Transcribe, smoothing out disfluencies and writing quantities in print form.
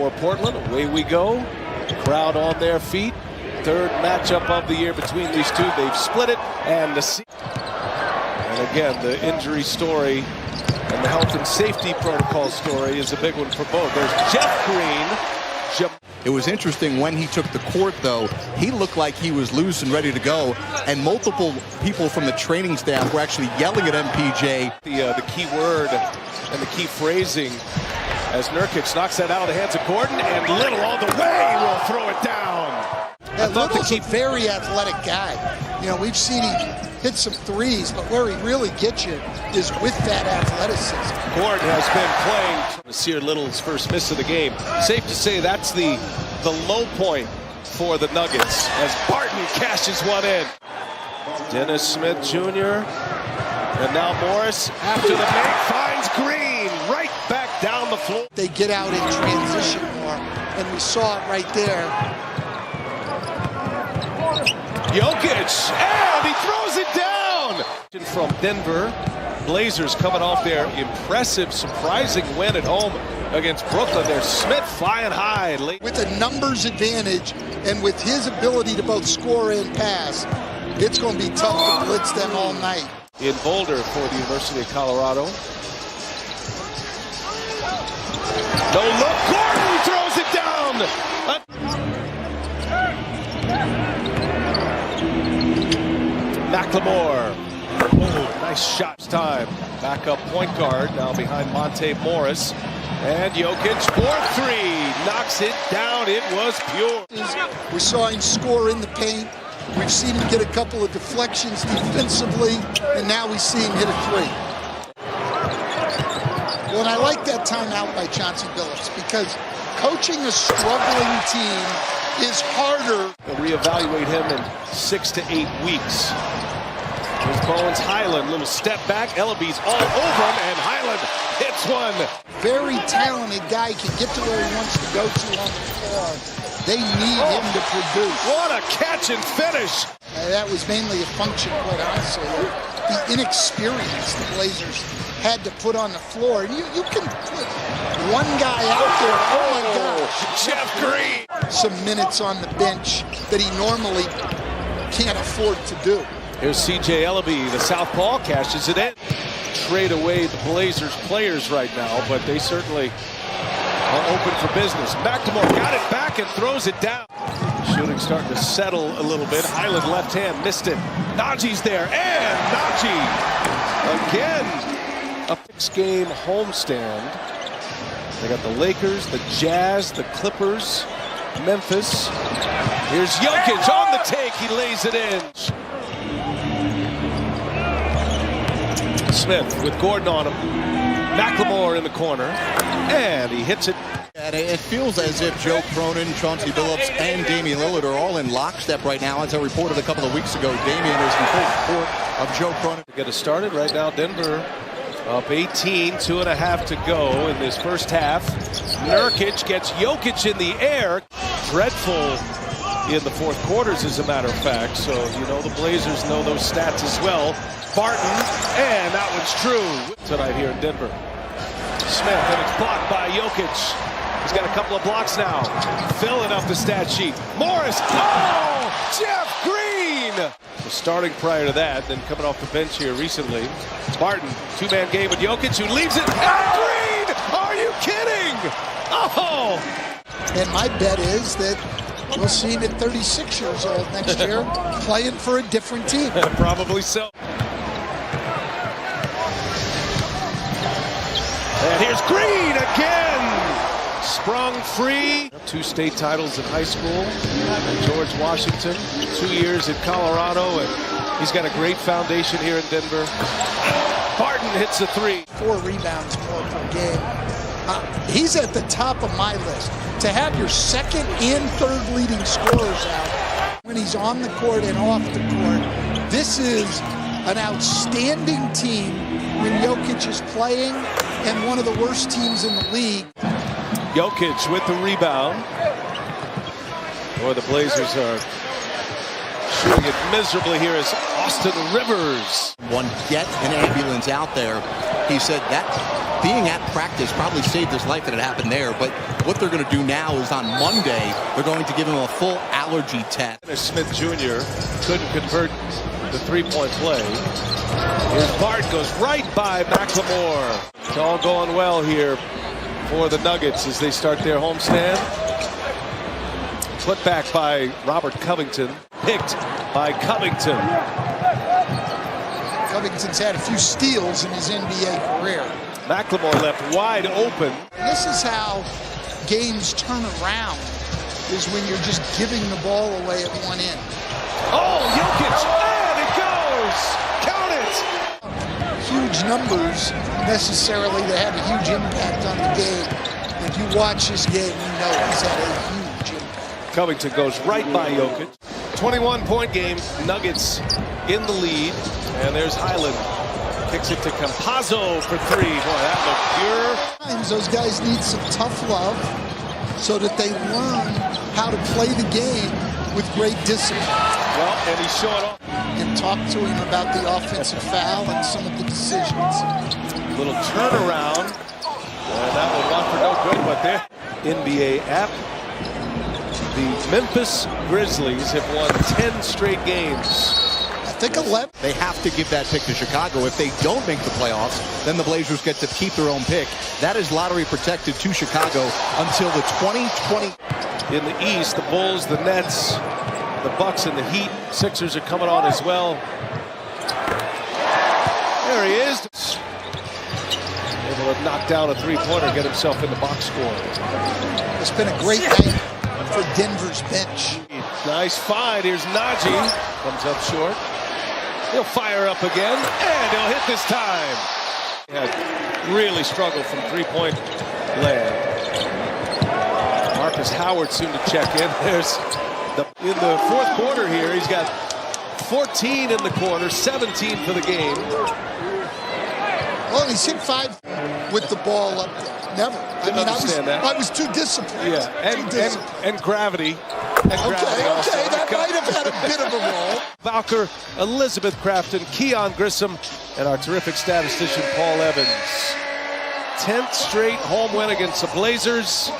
For Portland, away we go. Crowd on their feet. Third matchup of the year between these two. They've split it, and again, the injury story and the health and safety protocol story is a big one for both. There's Jeff Green. It was interesting when he took the court, though. He looked like he was loose and ready to go, and multiple people from the training staff were actually yelling at MPJ. The key word and the key phrasing as Nurkic knocks that out of the hands of Gordon, and Little on the way will throw it down. Little's a very athletic guy. You know, we've seen him hit some threes, but where he really gets you is with that athleticism. Gordon has been playing. Nasir Little's first miss of the game. Safe to say that's the low point for the Nuggets as Barton cashes one in. Dennis Smith Jr. and now Morris after the make finds Green right back down the floor. They get out in transition more, and we saw it right there. Jokic, and he throws it down! From Denver, Blazers coming off their impressive, surprising win at home against Brooklyn. There's Smith flying high. With a numbers advantage, and with his ability to both score and pass, it's going to be tough to blitz them all night. In Boulder for the University of Colorado. No look, Gordon throws it down! McLemore. Oh, nice shot time. Backup point guard now behind Monte Morris. And Jokic for three. Knocks it down. It was pure. We saw him score in the paint. We've seen him get a couple of deflections defensively. And now we see him hit a three. Well, and I like that timeout by Chauncey Billups because coaching a struggling team is harder. They'll reevaluate him in 6 to 8 weeks. Here's Bones Highland, little step back. Ellaby's all over him, and Highland hits one. Very talented guy, can get to where he wants to go to on the floor. They need him to produce. What a catch and finish. That was mainly a function, quite honestly, of the inexperience the Blazers had to put on the floor. And you can put one guy out there, oh my gosh. Jeff Green. Some minutes on the bench that he normally can't afford to do. Here's C.J. Ellaby, the southpaw, cashes it in. Trade away the Blazers players right now, but they certainly are open for business. McLemore got it back and throws it down. Shooting starting to settle a little bit. Highland left hand, missed it. Najee's there, and Najee again. A 6-game homestand. They got the Lakers, the Jazz, the Clippers, Memphis. Here's Jokic on the take. He lays it in. Smith with Gordon on him. McLemore in the corner. And he hits it. And it feels as if Joe Cronin, Chauncey Billups, and Damian Lillard are all in lockstep right now. As I reported a couple of weeks ago, Damian is in full support of Joe Cronin. To get us started right now, Denver up 18, 2.5 to go in this first half. Nurkic gets Jokic in the air. Dreadful in the fourth quarters, as a matter of fact. So, you know, the Blazers know those stats as well. Barton, and that one's true. Tonight here in Denver. Smith, and it's blocked by Jokic. He's got a couple of blocks now. Filling up the stat sheet. Morris, oh! Jeff Green! Starting prior to that, then coming off the bench here recently. Barton, two-man game with Jokic, who leaves it. And Green! Are you kidding? Oh! And my bet is that we'll see him at 36 years old next year, playing for a different team. Probably so. And here's Green again! Sprung free. 2 state titles in high school at George Washington. 2 years in Colorado, and he's got a great foundation here in Denver. Barton hits a 3. 4 rebounds more per game. He's at the top of my list. To have your second and third leading scorers out when he's on the court and off the court, this is an outstanding team when Jokic is playing, and one of the worst teams in the league. Jokic with the rebound. Boy, the Blazers are shooting it miserably here as Austin Rivers. Get an ambulance out there. He said that being at practice probably saved his life that it happened there. But what they're going to do now is on Monday, they're going to give him a full allergy test. Smith Jr. couldn't convert the three-point play. Here's Bart, goes right by McLemore. It's all going well here for the Nuggets as they start their homestand. Put back by Robert Covington. Picked by Covington. Covington's had a few steals in his NBA career. McLemore left wide open. And this is how games turn around, is when you're just giving the ball away at one end. Oh, Jokic, and it goes! Count it! Huge numbers necessarily that have a huge impact on the game. If you watch this game, you know he's had a huge impact. Covington goes right by Jokic. 21-point game, Nuggets in the lead. And there's Highland. Kicks it to Campazzo for three. Boy, that looked pure. Sometimes those guys need some tough love so that they learn how to play the game with great discipline. Well, and he's showing off. And talk to him about the offensive foul and some of the decisions. Little turnaround. And that one went for no good, but there. NBA app. The Memphis Grizzlies have won 10 straight games. I think 11. They have to give that pick to Chicago. If they don't make the playoffs, then the Blazers get to keep their own pick. That is lottery protected to Chicago until the 2020. In the East, the Bulls, the Nets, the Bucks, and the Heat. Sixers are coming on as well. There he is. Able to knock down a three-pointer, get himself in the box score. It's been a great night for Denver's bench. Nice find. Here's Najee. Comes up short. He'll fire up again, and he'll hit this time. He has really struggled from three-point land. Marcus Howard soon to check in. There's in the fourth quarter here, he's got 14 in the quarter, 17 for the game. Well, he's hit 5 with the ball up there. Never. I was too disciplined. Yeah, and gravity. Okay, that might have had a bit of a role. Valker, Elizabeth Crafton, Keon Grissom, and our terrific statistician Paul Evans. 10th straight home win against the Blazers.